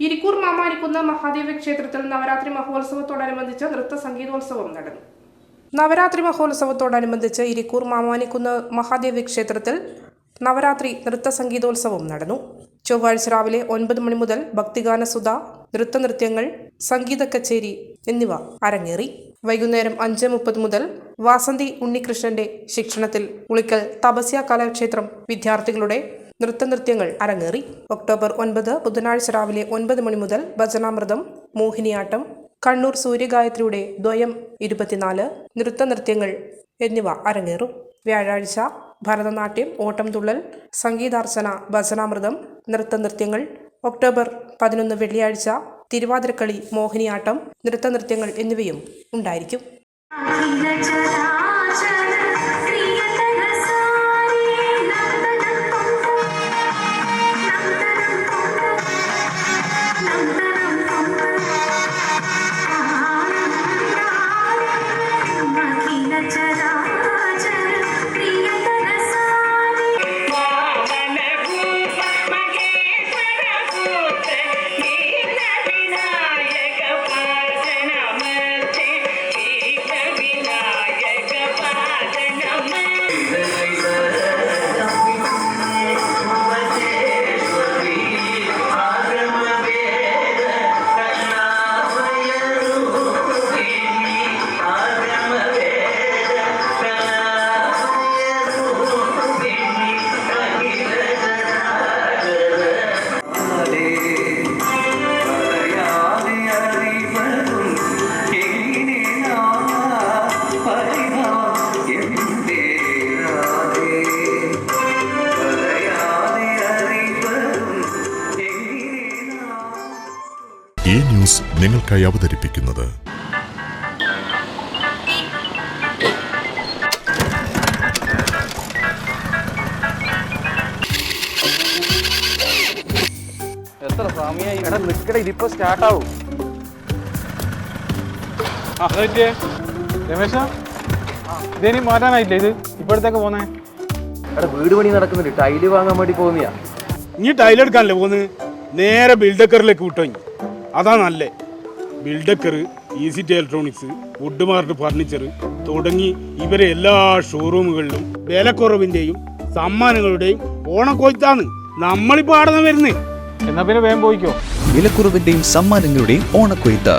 ഇരിക്കൂർ മാമാനിക്കുന്ന മഹാദേവ ക്ഷേത്രത്തിൽ നവരാത്രി മഹോത്സവത്തോടനുബന്ധിച്ച് നൃത്ത സംഗീതോത്സവം നടന്നു. നവരാത്രി മഹോത്സവത്തോടനുബന്ധിച്ച് ഇരിക്കൂർ മാമാനിക്കുന്ന മഹാദേവ ക്ഷേത്രത്തിൽ നവരാത്രി നൃത്ത സംഗീതോത്സവം നടന്നു. ചൊവ്വാഴ്ച രാവിലെ 9 മണി മുതൽ ഭക്തിഗാനസുധ, നൃത്തനൃത്യങ്ങൾ, സംഗീത കച്ചേരി എന്നിവ അരങ്ങേറി. വൈകുന്നേരം 5:30 മുതൽ വാസന്തി ഉണ്ണികൃഷ്ണന്റെ ശിക്ഷണത്തിൽ ഉളിക്കൽ തപസ്യ കലാക്ഷേത്രം വിദ്യാർത്ഥികളുടെ നൃത്തനൃത്യങ്ങൾ അരങ്ങേറി. ഒക്ടോബർ 9 ബുധനാഴ്ച രാവിലെ 9 മണി മുതൽ ഭജനാമൃതം, മോഹിനിയാട്ടം, കണ്ണൂർ സൂര്യഗായത്രിയുടെ ദ്വയം 24 നൃത്തനൃത്യങ്ങൾ എന്നിവ അരങ്ങേറും. വ്യാഴാഴ്ച ഭരതനാട്യം, ഓട്ടംതുള്ളൽ, സംഗീതാർച്ചന, ഭജനാമൃതം, നൃത്തനൃത്യങ്ങൾ. ഒക്ടോബർ 11 വെള്ളിയാഴ്ച തിരുവാതിരക്കളി, മോഹിനിയാട്ടം, നൃത്തനൃത്യങ്ങൾ എന്നിവയും ഉണ്ടായിരിക്കും. ഈ ന്യൂസ് നിങ്ങൾക്കായി അവതരിപ്പിക്കുന്നത് എത്ര സമയമായി? എടാ നിൽക്കട, ഇതിപ്പോ സ്റ്റാർട്ടാവും. രമേശ, ഇതേനി മാറ്റാനായില്ലേ? ഇത് ഇപ്പോഴത്തേക്ക് പോന്നേ? എടാ വീട് പണി നടക്കുന്നുണ്ട്, ടൈല് വാങ്ങാൻ വേണ്ടി പോകുന്നയാ. നീ ടൈലെടുക്കാനല്ലേ പോകുന്നത്? നേരെ ബിൽഡക്കറിലേക്ക് വിട്ടോ. അതാ നല്ലേ. ബിൽഡക്കർ, ഈസിറ്റി ഇലക്ട്രോണിക്സ്, വുഡ് മാർട്ട് ഫർണിച്ചർ തുടങ്ങി ഇവരെ എല്ലാ ഷോറൂമുകളിലും വിലക്കുറവിന്റെയും സമ്മാനങ്ങളുടെയും ഓണക്കൊയ്ത്താണ് നമ്മളിപ്പോൾ ആടുന്ന വരുന്നത്. എന്നാ പിന്നെ വേഗം പോയിക്കോ. വിലക്കുറവിന്റെയും സമ്മാനങ്ങളുടെയും ഓണക്കൊയ്ത്ത്.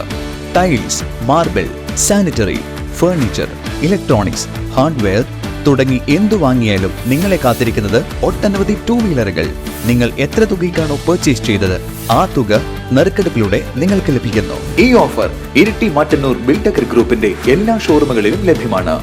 Tiles, marble, sanitary, furniture, electronics, hardware തുടങ്ങി എന്തു വാങ്ങിയാലും നിങ്ങളെ കാത്തിരിക്കുന്നത് ഒട്ടനവധി 2 വീലറുകൾ. നിങ്ങൾ എത്ര തുകയ്ക്കാണോ പർച്ചേസ് ചെയ്തത് ആ തുക നറുക്കെടുപ്പിലൂടെ നിങ്ങൾക്ക് ലഭിക്കുന്നു. ഈ ഓഫർ ഇരിട്ടി മട്ടന്നൂർ ബിൽഡക്കർ ഗ്രൂപ്പിന്റെ എല്ലാ ഷോറൂമുകളിലും ലഭ്യമാണ്.